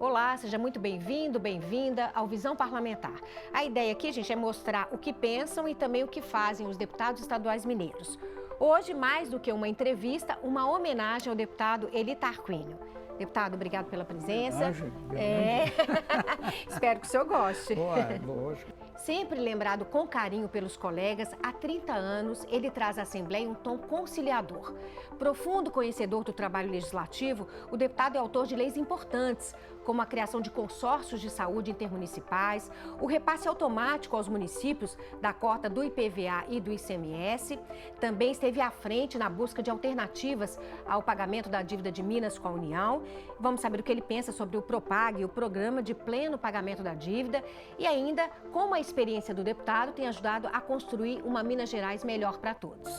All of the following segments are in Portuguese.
Olá, seja muito bem-vindo, bem-vinda ao Visão Parlamentar. A ideia aqui, gente, é mostrar o que pensam e também o que fazem os deputados estaduais mineiros. Hoje, mais do que uma entrevista, uma homenagem ao deputado Eli Tarquínio. Deputado, obrigado pela presença. Espero que o senhor goste. Lógico. Sempre lembrado com carinho pelos colegas, há 30 anos ele traz à Assembleia um tom conciliador. Profundo conhecedor do trabalho legislativo, o deputado é autor de leis importantes, como a criação de consórcios de saúde intermunicipais, o repasse automático aos municípios da cota do IPVA e do ICMS. Também esteve à frente na busca de alternativas ao pagamento da dívida de Minas com a União. Vamos saber o que ele pensa sobre o PROPAG, o Programa de Pleno Pagamento da Dívida, e ainda como a experiência do deputado tem ajudado a construir uma Minas Gerais melhor para todos.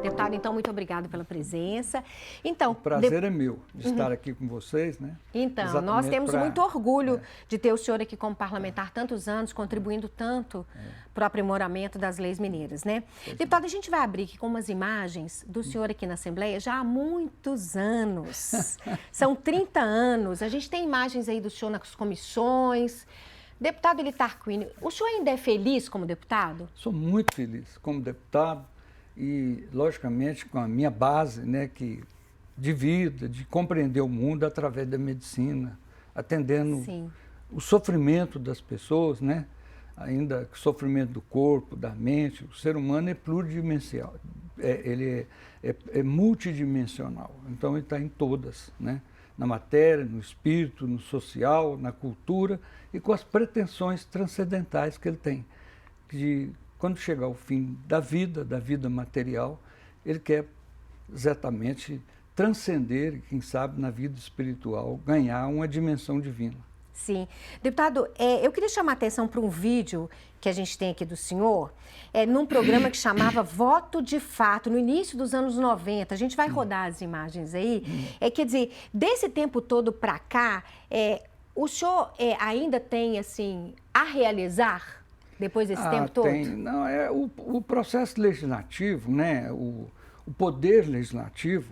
Deputado, então, muito obrigado pela presença. Então, o prazer é meu de estar aqui com vocês, né? Então, nós temos muito orgulho de ter o senhor aqui como parlamentar tantos anos, contribuindo tanto para o aprimoramento das leis mineiras, né? Deputado, a gente vai abrir aqui com umas imagens do senhor aqui na Assembleia já há muitos anos. São 30 anos. A gente tem imagens aí do senhor nas comissões. Deputado Eli Tarquínio, o senhor ainda é feliz como deputado? Sou muito feliz como deputado. E, logicamente, com a minha base, né, de vida, de compreender o mundo através da medicina, atendendo o sofrimento das pessoas, né, ainda o sofrimento do corpo, da mente. O ser humano é pluridimensional, ele é multidimensional, então ele está em todas, né, na matéria, no espírito, no social, na cultura e com as pretensões transcendentais que ele tem, quando chegar ao fim da vida material, ele quer exatamente transcender, quem sabe, na vida espiritual, ganhar uma dimensão divina. Sim. Deputado, eu queria chamar a atenção para um vídeo que a gente tem aqui do senhor, num programa que chamava Voto de Fato, no início dos anos 90. A gente vai rodar as imagens aí. Quer dizer, desse tempo todo para cá, o senhor ainda tem, assim, a realizar? Depois desse tempo todo? Tem. Não, o processo legislativo, né, o poder legislativo,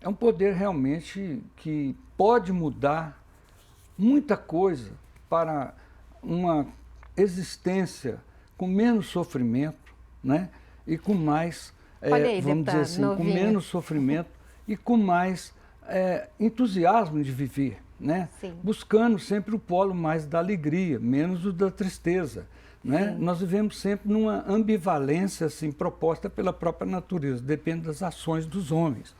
é um poder realmente que pode mudar muita coisa para uma existência com menos sofrimento, né, e com mais, vamos dizer assim, com menos sofrimento e com mais entusiasmo de viver, né, buscando sempre o polo mais da alegria, menos o da tristeza. Né? Nós vivemos sempre numa ambivalência assim, proposta pela própria natureza, depende das ações dos homens.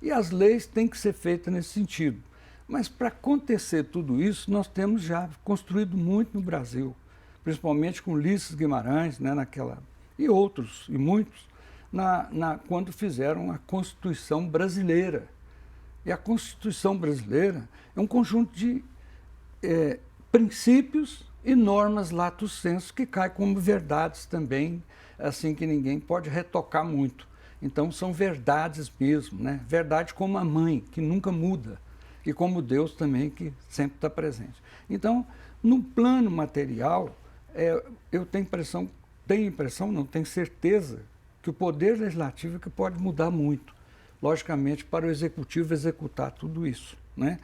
E as leis têm que ser feitas nesse sentido. Mas para acontecer tudo isso, nós temos já construído muito no Brasil, principalmente com Ulisses Guimarães, né, e outros, e muitos, quando fizeram a Constituição Brasileira. E a Constituição Brasileira é um conjunto de princípios e normas lato sensu que caem como verdades também, assim que ninguém pode retocar muito. Então são verdades mesmo, né? Verdade como a mãe, que nunca muda, e como Deus também, que sempre está presente. Então, no plano material, eu tenho certeza que o poder legislativo é que pode mudar muito, logicamente, para o executivo executar tudo isso. Né?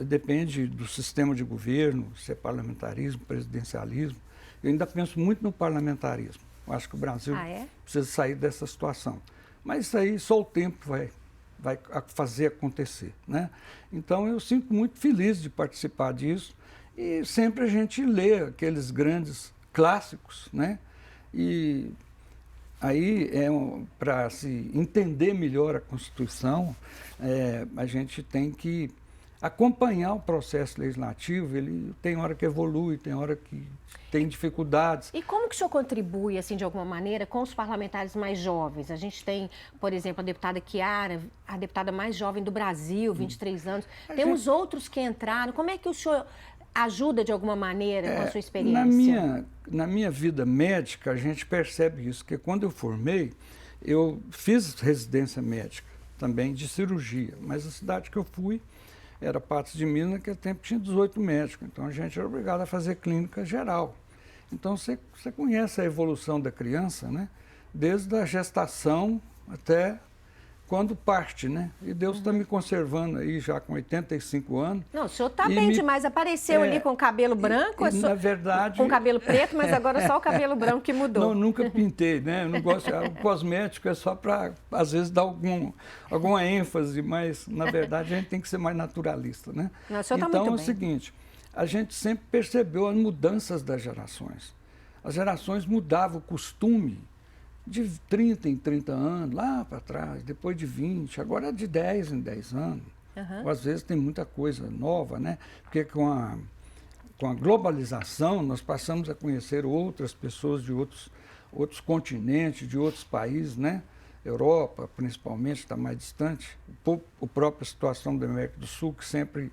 Depende do sistema de governo, se é parlamentarismo, presidencialismo. Eu ainda penso muito no parlamentarismo. Eu acho que o Brasil precisa sair dessa situação. Mas isso aí só o tempo vai fazer acontecer. Né? Então eu sinto muito feliz de participar disso e sempre a gente lê aqueles grandes clássicos, né? E aí, para se entender melhor a Constituição, a gente tem que acompanhar o processo legislativo. Ele tem hora que evolui, tem hora que tem dificuldades. E como que o senhor contribui, assim, de alguma maneira, com os parlamentares mais jovens? A gente tem, por exemplo, a deputada Chiara, a deputada mais jovem do Brasil, 23 anos. Temos outros que entraram. Como é que o senhor ajuda de alguma maneira com a sua experiência? Na minha vida médica, a gente percebe isso, que quando eu formei, eu fiz residência médica também de cirurgia, mas a cidade que eu fui era Patos de Minas, naquele tempo tinha 18 médicos, então a gente era obrigado a fazer clínica geral. Então você conhece a evolução da criança, né? Desde a gestação até quando parte, né? E Deus está me conservando aí já com 85 anos. Não, o senhor está bem demais. Apareceu ali com o cabelo branco, na verdade, com o cabelo preto, mas agora só o cabelo branco que mudou. Não, nunca pintei, né? Eu não gosto. O cosmético é só para, às vezes, dar alguma ênfase, mas, na verdade, a gente tem que ser mais naturalista, né? Não, o senhor tá então, muito é o bem. seguinte, a gente sempre percebeu as mudanças das gerações. As gerações mudavam o costume de 30 em 30 anos, lá para trás, depois de 20, agora é de 10 em 10 anos. Ou, às vezes tem muita coisa nova, né? Porque com a globalização nós passamos a conhecer outras pessoas de outros continentes, de outros países, né? Europa, principalmente, está mais distante. A própria situação da América do Sul, que sempre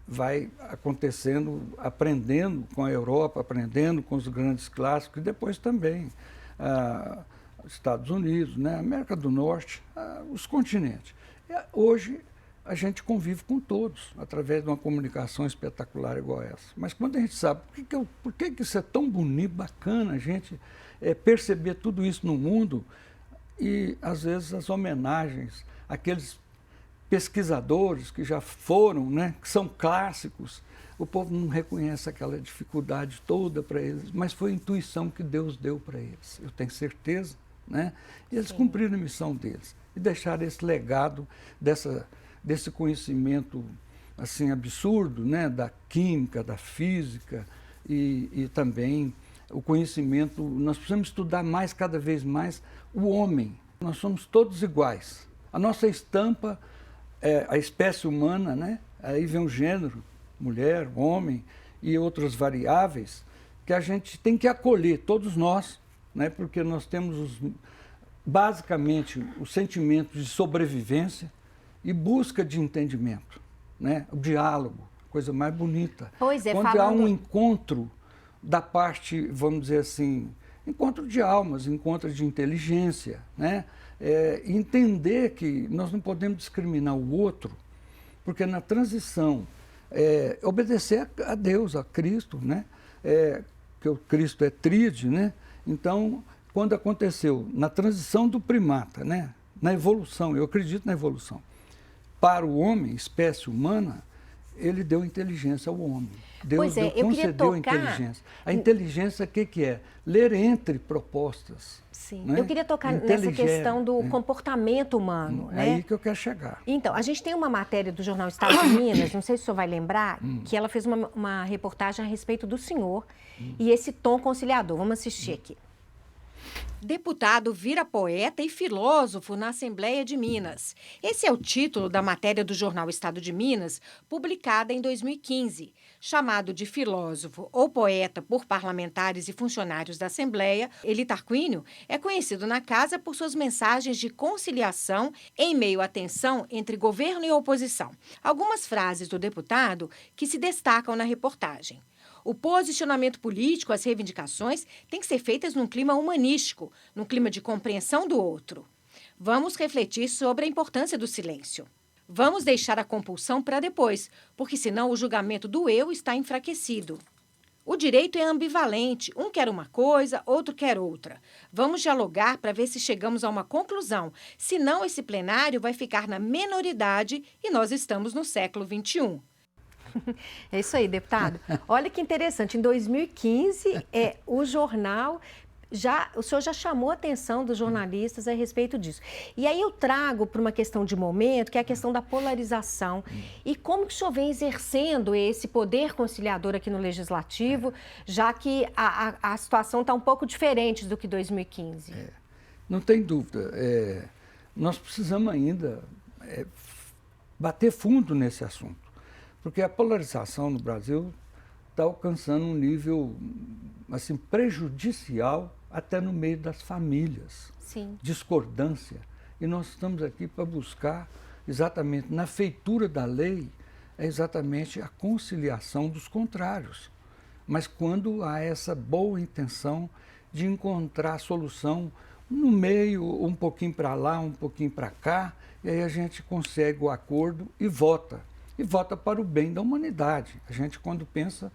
vai acontecendo, aprendendo com a Europa, aprendendo com os grandes clássicos, e depois também Estados Unidos, né, América do Norte, os continentes. Hoje a gente convive com todos, através de uma comunicação espetacular igual essa. Mas quando a gente sabe por que isso é tão bonito, bacana, a gente perceber tudo isso no mundo, e às vezes as homenagens àqueles pesquisadores que já foram, né, que são clássicos, o povo não reconhece aquela dificuldade toda para eles, mas foi a intuição que Deus deu para eles, eu tenho certeza, né? E eles cumpriram a missão deles e deixaram esse legado desse conhecimento assim absurdo, né, da química, da física e também o conhecimento. Nós precisamos estudar mais, cada vez mais, o homem. Nós somos todos iguais. A nossa estampa é a espécie humana, né? Aí vem o gênero, mulher, homem e outras variáveis que a gente tem que acolher, todos nós, né? Porque nós temos basicamente o sentimento de sobrevivência e busca de entendimento, né? O diálogo, coisa mais bonita. Pois é, quando há um encontro da parte, vamos dizer assim, encontro de almas, encontro de inteligência, né? Entender que nós não podemos discriminar o outro, porque na transição obedecer a Deus, a Cristo, né? Que o Cristo é tríade, né? Então, quando aconteceu na transição do primata, né? Na evolução, eu acredito na evolução, para o homem, espécie humana, ele deu inteligência ao homem. Deus concedeu a inteligência. A inteligência, o que é? Ler entre propostas. Sim. Né? Eu queria tocar nessa questão do comportamento humano. É aí que eu quero chegar. Então, a gente tem uma matéria do jornal Estado de Minas, não sei se o senhor vai lembrar, que ela fez uma reportagem a respeito do senhor e esse tom conciliador. Vamos assistir aqui. Deputado vira poeta e filósofo na Assembleia de Minas. Esse é o título da matéria do jornal Estado de Minas, publicada em 2015. Chamado de filósofo ou poeta por parlamentares e funcionários da Assembleia, Eli Tarquínio é conhecido na casa por suas mensagens de conciliação em meio à tensão entre governo e oposição. Algumas frases do deputado que se destacam na reportagem. O posicionamento político, as reivindicações, têm que ser feitas num clima humanístico, num clima de compreensão do outro. Vamos refletir sobre a importância do silêncio. Vamos deixar a compulsão para depois, porque senão o julgamento do eu está enfraquecido. O direito é ambivalente, um quer uma coisa, outro quer outra. Vamos dialogar para ver se chegamos a uma conclusão, senão esse plenário vai ficar na menoridade e nós estamos no século XXI. É isso aí, deputado. Olha que interessante, em 2015, o jornal, o senhor já chamou a atenção dos jornalistas a respeito disso. E aí eu trago para uma questão de momento, que é a questão da polarização. E como que o senhor vem exercendo esse poder conciliador aqui no Legislativo, já que a situação está um pouco diferente do que 2015? Não tem dúvida. Nós precisamos ainda bater fundo nesse assunto. Porque a polarização no Brasil está alcançando um nível assim, prejudicial até no meio das famílias. Sim. Discordância. E nós estamos aqui para buscar, exatamente na feitura da lei, é exatamente a conciliação dos contrários. Mas quando há essa boa intenção de encontrar a solução no meio, um pouquinho para lá, um pouquinho para cá, e aí a gente consegue o acordo e vota. E vota para o bem da humanidade. A gente, quando pensa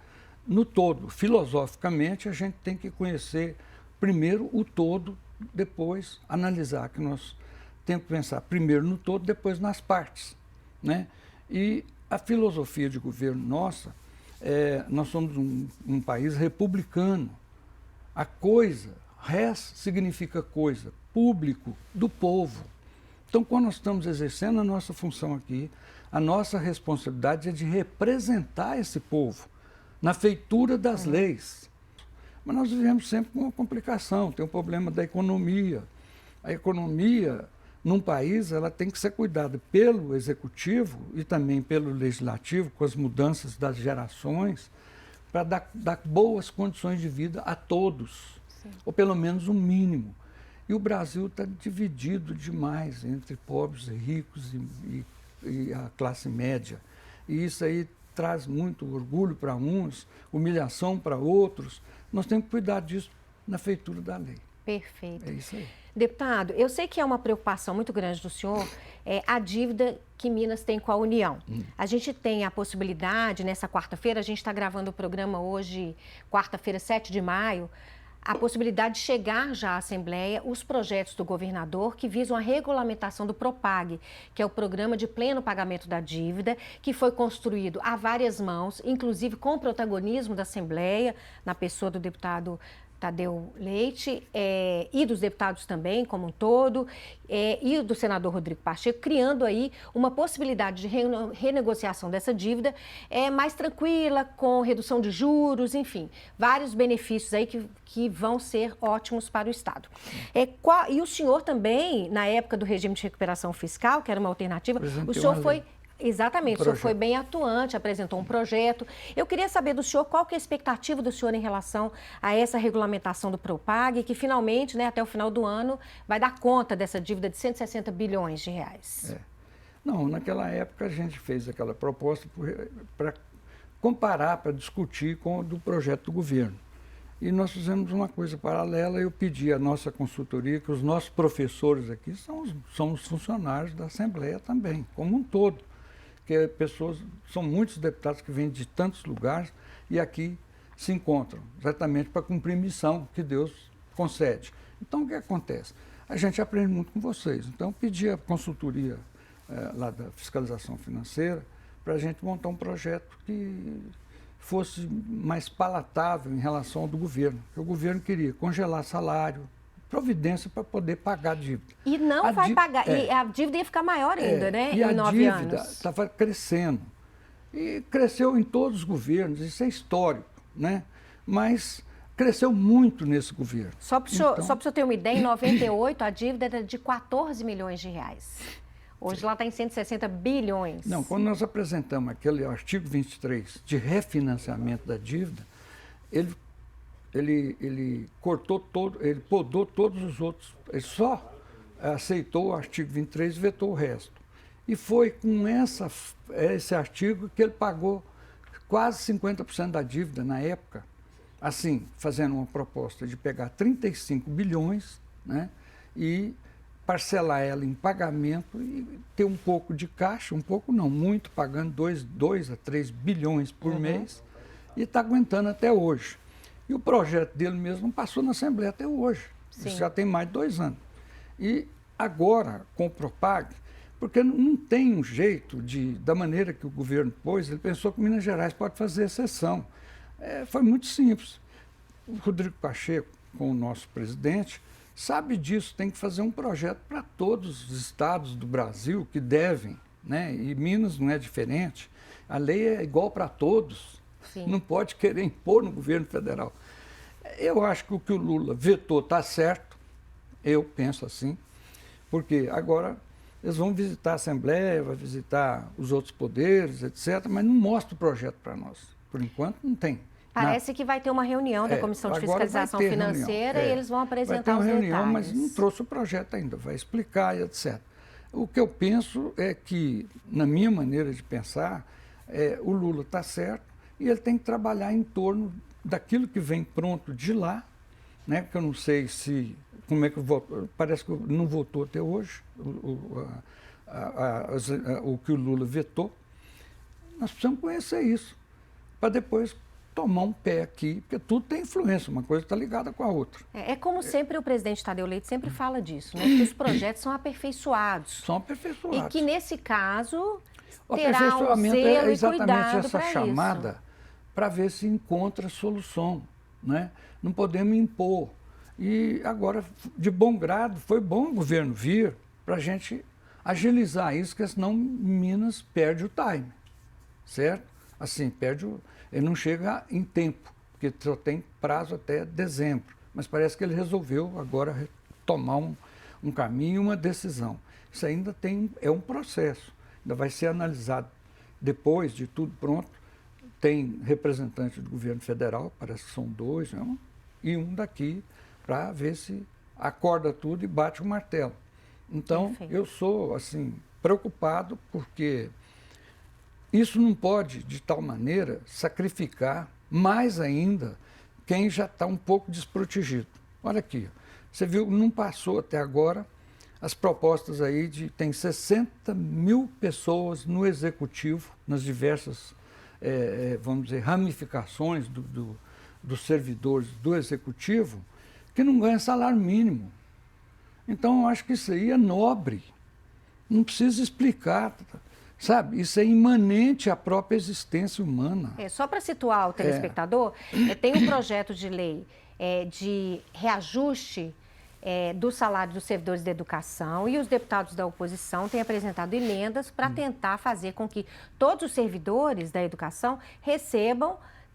no todo, filosoficamente, a gente tem que conhecer primeiro o todo, depois analisar, que nós temos que pensar primeiro no todo, depois nas partes, né? E a filosofia de governo nossa, nós somos um país republicano. A coisa, res significa coisa, público, do povo. Então, quando nós estamos exercendo a nossa função aqui, a nossa responsabilidade é de representar esse povo na feitura das leis. Mas nós vivemos sempre com uma complicação, tem o problema da economia. A economia, num país, ela tem que ser cuidada pelo executivo e também pelo legislativo, com as mudanças das gerações, para dar boas condições de vida a todos, sim, ou pelo menos um mínimo. E o Brasil está dividido demais entre pobres e ricos e a classe média. E isso aí traz muito orgulho para uns, humilhação para outros. Nós temos que cuidar disso na feitura da lei. Perfeito. É isso aí. Deputado, eu sei que é uma preocupação muito grande do senhor a dívida que Minas tem com a União. A gente tem a possibilidade, nessa quarta-feira, a gente está gravando o programa hoje, quarta-feira, 7 de maio, a possibilidade de chegar já à Assembleia os projetos do governador que visam a regulamentação do PROPAG, que é o Programa de Pleno Pagamento da Dívida, que foi construído a várias mãos, inclusive com o protagonismo da Assembleia, na pessoa do deputado Tadeu Leite, e dos deputados também, como um todo, e do senador Rodrigo Pacheco, criando aí uma possibilidade de renegociação dessa dívida mais tranquila, com redução de juros, enfim, vários benefícios aí que vão ser ótimos para o Estado. E o senhor também, na época do regime de recuperação fiscal, que era uma alternativa, o senhor foi... Exatamente, o senhor foi bem atuante, apresentou um projeto. Eu queria saber do senhor qual que é a expectativa do senhor em relação a essa regulamentação do PROPAG, que finalmente, né, até o final do ano, vai dar conta dessa dívida de 160 bilhões de reais. Não, naquela época a gente fez aquela proposta para comparar, para discutir com o do projeto do governo. E nós fizemos uma coisa paralela, eu pedi à nossa consultoria, que os nossos professores aqui são os funcionários da Assembleia também, como um todo. Porque são muitos deputados que vêm de tantos lugares e aqui se encontram, exatamente para cumprir missão que Deus concede. Então, o que acontece? A gente aprende muito com vocês. Então, eu pedi a consultoria lá da fiscalização financeira para a gente montar um projeto que fosse mais palatável em relação ao do governo. Porque o governo queria congelar salário, providência para poder pagar a dívida. E não vai pagar, e a dívida ia ficar maior ainda, né? E em 9 anos. A dívida estava crescendo. E cresceu em todos os governos, isso é histórico, né? Mas cresceu muito nesse governo. Só para o senhor ter uma ideia, em 98 a dívida era de 14 milhões de reais. Hoje lá está em 160 bilhões. Não, quando nós apresentamos aquele artigo 23 de refinanciamento da dívida, ele cortou ele podou todos os outros, ele só aceitou o artigo 23 e vetou o resto. E foi com esse artigo que ele pagou quase 50% da dívida na época, assim, fazendo uma proposta de pegar 35 bilhões, né, e parcelar ela em pagamento e ter um pouco de caixa, um pouco não, muito, pagando 2 a 3 bilhões por mês, e está aguentando até hoje. E o projeto dele mesmo não passou na Assembleia até hoje. Sim. Isso já tem mais de 2 anos. E agora, com o PROPAG, porque não tem um jeito da maneira que o governo pôs, ele pensou que Minas Gerais pode fazer exceção. Foi muito simples. O Rodrigo Pacheco, com o nosso presidente, sabe disso, tem que fazer um projeto para todos os estados do Brasil que devem, né? E Minas não é diferente. A lei é igual para todos. Sim. Não pode querer impor no governo federal. Eu acho que o que o Lula vetou está certo, eu penso assim, porque agora eles vão visitar a Assembleia, vão visitar os outros poderes, etc., mas não mostra o projeto para nós. Por enquanto, não tem. Parece que vai ter uma reunião da Comissão de Fiscalização Financeira e eles vão apresentar os detalhes. Vai ter uma reunião, mas não trouxe o projeto ainda, vai explicar e etc. O que eu penso é que, na minha maneira de pensar, o Lula está certo e ele tem que trabalhar em torno daquilo que vem pronto de lá, né? Porque eu não sei se, como é que votou, parece que não votou até hoje o que o Lula vetou. Nós precisamos conhecer isso, para depois tomar um pé aqui, porque tudo tem influência, uma coisa está ligada com a outra. É como sempre o presidente Tadeu Leite sempre fala disso, né? Que os projetos são aperfeiçoados. São aperfeiçoados. E que nesse caso o terá um aperfeiçoamento zelo é e exatamente cuidado essa para chamada isso. para ver se encontra solução, né? Não podemos impor. E agora, de bom grado, foi bom o governo vir para a gente agilizar isso, porque senão Minas perde o time, certo? Assim, ele não chega em tempo, porque só tem prazo até dezembro. Mas parece que ele resolveu agora tomar um caminho e uma decisão. Isso ainda é um processo, ainda vai ser analisado depois de tudo pronto. Tem representante do governo federal, parece que são 2, né? E um daqui, para ver se acorda tudo e bate o martelo. Então, Perfeito. eu sou, assim, preocupado, porque isso não pode, de tal maneira, sacrificar mais ainda quem já está um pouco desprotegido. Olha aqui, você viu, não passou até agora as propostas aí tem 60 mil pessoas no executivo, nas diversas, vamos dizer, ramificações dos servidores do executivo, que não ganham salário mínimo. Então, eu acho que isso aí é nobre, não precisa explicar. Sabe, isso é imanente à própria existência humana. Só para situar o telespectador, tem um projeto de lei de reajuste do salário dos servidores da educação e os deputados da oposição têm apresentado emendas para tentar fazer com que todos os servidores da educação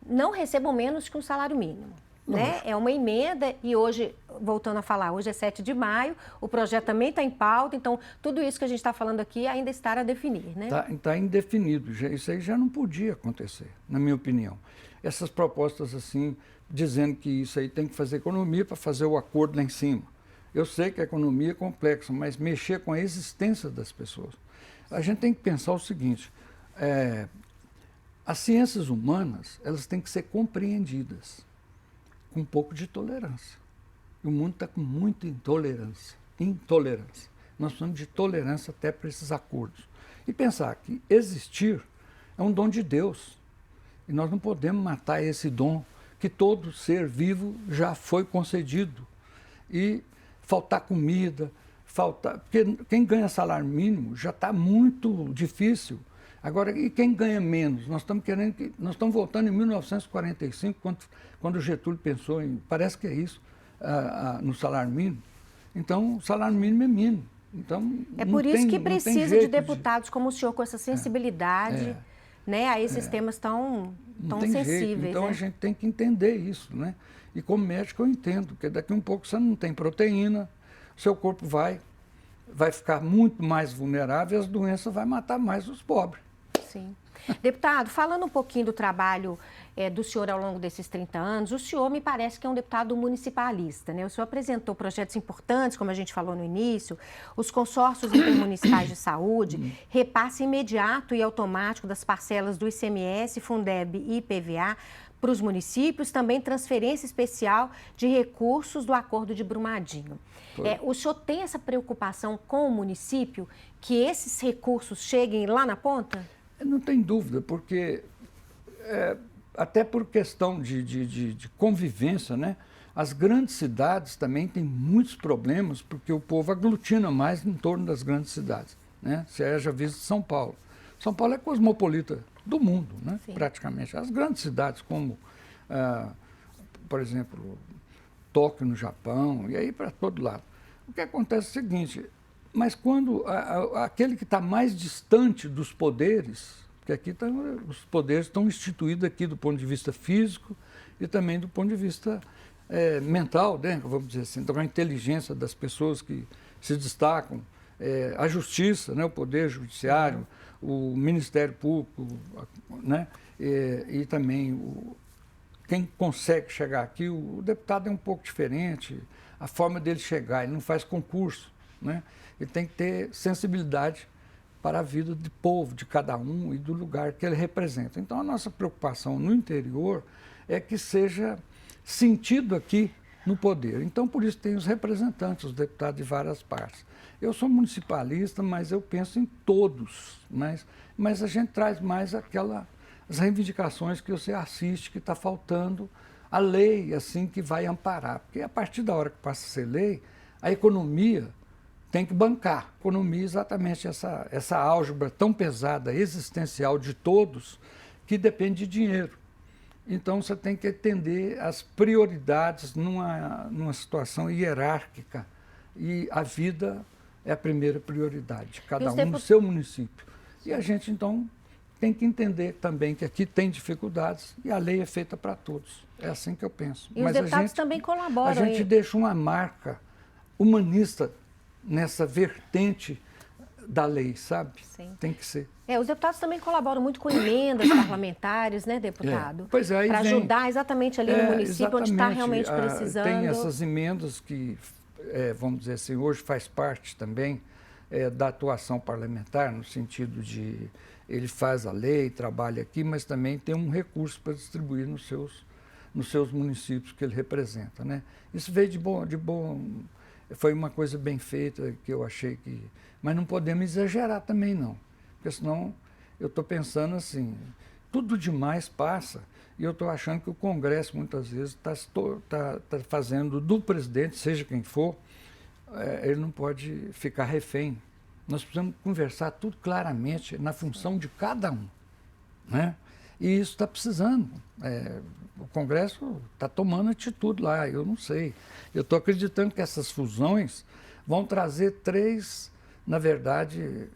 não recebam menos que um salário mínimo. Né? É uma emenda e hoje, voltando a falar, hoje é 7 de maio, o projeto também está em pauta, então tudo isso que a gente está falando aqui ainda está a definir, né? Está indefinido, isso aí já não podia acontecer, na minha opinião. Essas propostas assim, dizendo que isso aí tem que fazer economia para fazer o acordo lá em cima. Eu sei que a economia é complexa, mas mexer com a existência das pessoas. A gente tem que pensar o seguinte, as ciências humanas, elas têm que ser compreendidas com um pouco de tolerância. O mundo está com muita intolerância. Nós precisamos de tolerância até para esses acordos. E pensar que existir é um dom de Deus. E nós não podemos matar esse dom que todo ser vivo já foi concedido. E faltar comida, porque quem ganha salário mínimo já está muito difícil. Agora, e quem ganha menos? Nós estamos voltando em 1945, quando o Getúlio pensou parece que é isso, no salário mínimo. Então, o salário mínimo é mínimo. Então, é por isso que precisa de deputados como o senhor, com essa sensibilidade, né, a esses temas tão sensíveis. Então, a gente tem que entender isso, né? E como médico eu entendo, porque daqui a um pouco você não tem proteína, seu corpo vai ficar muito mais vulnerável e as doenças vão matar mais os pobres. Sim. Deputado, falando um pouquinho do trabalho do senhor ao longo desses 30 anos, o senhor me parece que é um deputado municipalista, né? O senhor apresentou projetos importantes, como a gente falou no início, os consórcios intermunicipais de saúde, repasse imediato e automático das parcelas do ICMS, Fundeb e IPVA para os municípios, também transferência especial de recursos do Acordo de Brumadinho. O senhor tem essa preocupação com o município, que esses recursos cheguem lá na ponta? Não tem dúvida, porque até por questão de convivência, né? As grandes cidades também têm muitos problemas, porque o povo aglutina mais em torno das grandes cidades, né? Você haja visto São Paulo. São Paulo é cosmopolita do mundo, né? Praticamente. As grandes cidades como, por exemplo, Tóquio no Japão, e aí para todo lado. O que acontece é o seguinte, mas quando aquele que está mais distante dos poderes, porque aqui os poderes estão instituídos aqui do ponto de vista físico e também do ponto de vista mental, né, vamos dizer assim, então a inteligência das pessoas que se destacam, a justiça, né, o poder judiciário, o Ministério Público, né, e também quem consegue chegar aqui, o deputado é um pouco diferente, a forma dele chegar, ele não faz concurso, né? Ele tem que ter sensibilidade para a vida do povo, de cada um e do lugar que ele representa. Então, a nossa preocupação no interior é que seja sentido aqui no poder. Então, por isso tem os representantes, os deputados de várias partes. Eu sou municipalista, mas eu penso em todos, mas a gente traz mais as reivindicações que você assiste, que está faltando a lei, assim, que vai amparar. Porque a partir da hora que passa a ser lei, a economia tem que bancar. A economia é exatamente essa álgebra tão pesada, existencial de todos, que depende de dinheiro. Então, você tem que entender as prioridades numa situação hierárquica. E a vida é a primeira prioridade, cada um no seu município. E a gente, então, tem que entender também que aqui tem dificuldades e a lei é feita para todos. É assim que eu penso. E os deputados também colaboram. A gente deixa uma marca humanista nessa vertente da lei, sabe? Sim. Tem que ser. Os deputados também colaboram muito com emendas parlamentares, né, deputado? Pois é, para ajudar exatamente ali no município onde está realmente precisando. Tem essas emendas que, vamos dizer assim, hoje faz parte também da atuação parlamentar, no sentido de ele faz a lei, trabalha aqui, mas também tem um recurso para distribuir nos seus municípios que ele representa, né? Isso veio de bom, foi uma coisa bem feita que eu achei que... Mas não podemos exagerar também, não. Porque senão eu estou pensando assim, tudo demais passa e eu estou achando que o Congresso muitas vezes está fazendo do presidente, seja quem for, ele não pode ficar refém. Nós precisamos conversar tudo claramente na função de cada um, né? E isso está precisando. O Congresso está tomando atitude lá, eu não sei. Eu estou acreditando que essas fusões vão trazer 3, na verdade,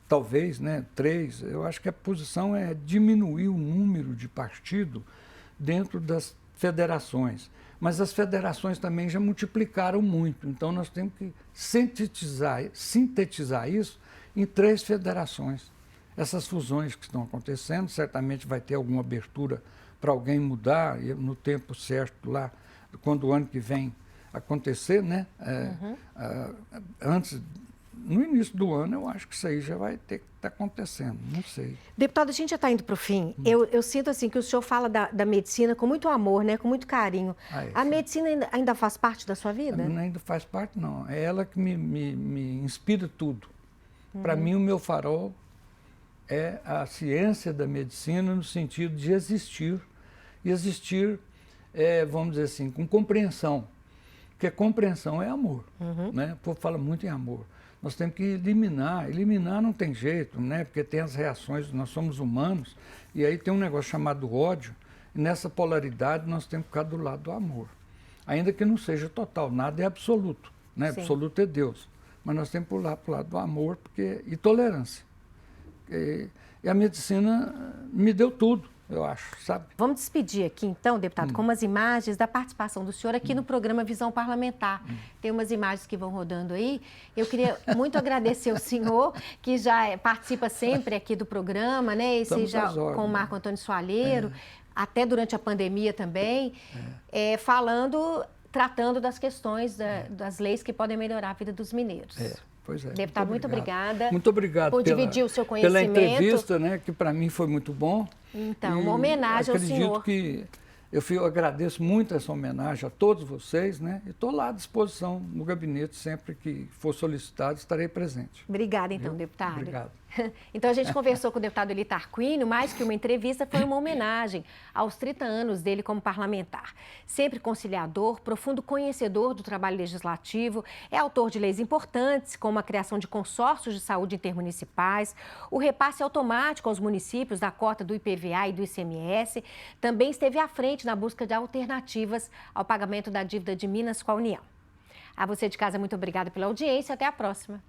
talvez, né, 3. Eu acho que a posição é diminuir o número de partido dentro das federações. Mas as federações também já multiplicaram muito, então nós temos que sintetizar isso em 3 federações. Essas fusões que estão acontecendo, certamente vai ter alguma abertura para alguém mudar no tempo certo lá, quando o ano que vem acontecer, né? Antes, no início do ano, eu acho que isso aí já vai ter que estar acontecendo, não sei. Deputado, a gente já está indo para o fim. Eu sinto assim que o senhor fala da medicina com muito amor, né? Com muito carinho. A medicina ainda faz parte da sua vida? Ainda faz parte, não. É ela que me inspira tudo. Para mim, o meu farol é a ciência da medicina no sentido de existir. E existir, vamos dizer assim, com compreensão. Porque compreensão é amor, né? O povo fala muito em amor. Nós temos que eliminar não tem jeito, né? Porque tem as reações, nós somos humanos, e aí tem um negócio chamado ódio, e nessa polaridade nós temos que ficar do lado do amor. Ainda que não seja total, nada é absoluto, né? Sim. Absoluto é Deus. Mas nós temos que pular para o lado do amor e tolerância. E a medicina me deu tudo, eu acho, sabe? Vamos despedir aqui, então, deputado, com umas imagens da participação do senhor aqui no programa Visão Parlamentar. Tem umas imagens que vão rodando aí. Eu queria muito agradecer o senhor, que já participa sempre aqui do programa, né? Esse já com o Marco Antônio Soalheiro, até durante a pandemia também, tratando das questões das leis que podem melhorar a vida dos mineiros. Pois é. Deputado, muito obrigada. Muito obrigado por dividir o seu conhecimento. Pela entrevista, né, que para mim foi muito bom. Então, uma homenagem ao senhor. Acredito que eu agradeço muito essa homenagem a todos vocês, né? E estou lá à disposição no gabinete, sempre que for solicitado, estarei presente. Obrigada, então, deputado. Obrigado. Então, a gente conversou com o deputado Eli Tarquínio, mais que uma entrevista, foi uma homenagem aos 30 anos dele como parlamentar. Sempre conciliador, profundo conhecedor do trabalho legislativo, é autor de leis importantes, como a criação de consórcios de saúde intermunicipais, o repasse automático aos municípios da cota do IPVA e do ICMS, também esteve à frente na busca de alternativas ao pagamento da dívida de Minas com a União. A você de casa, muito obrigada pela audiência, até a próxima.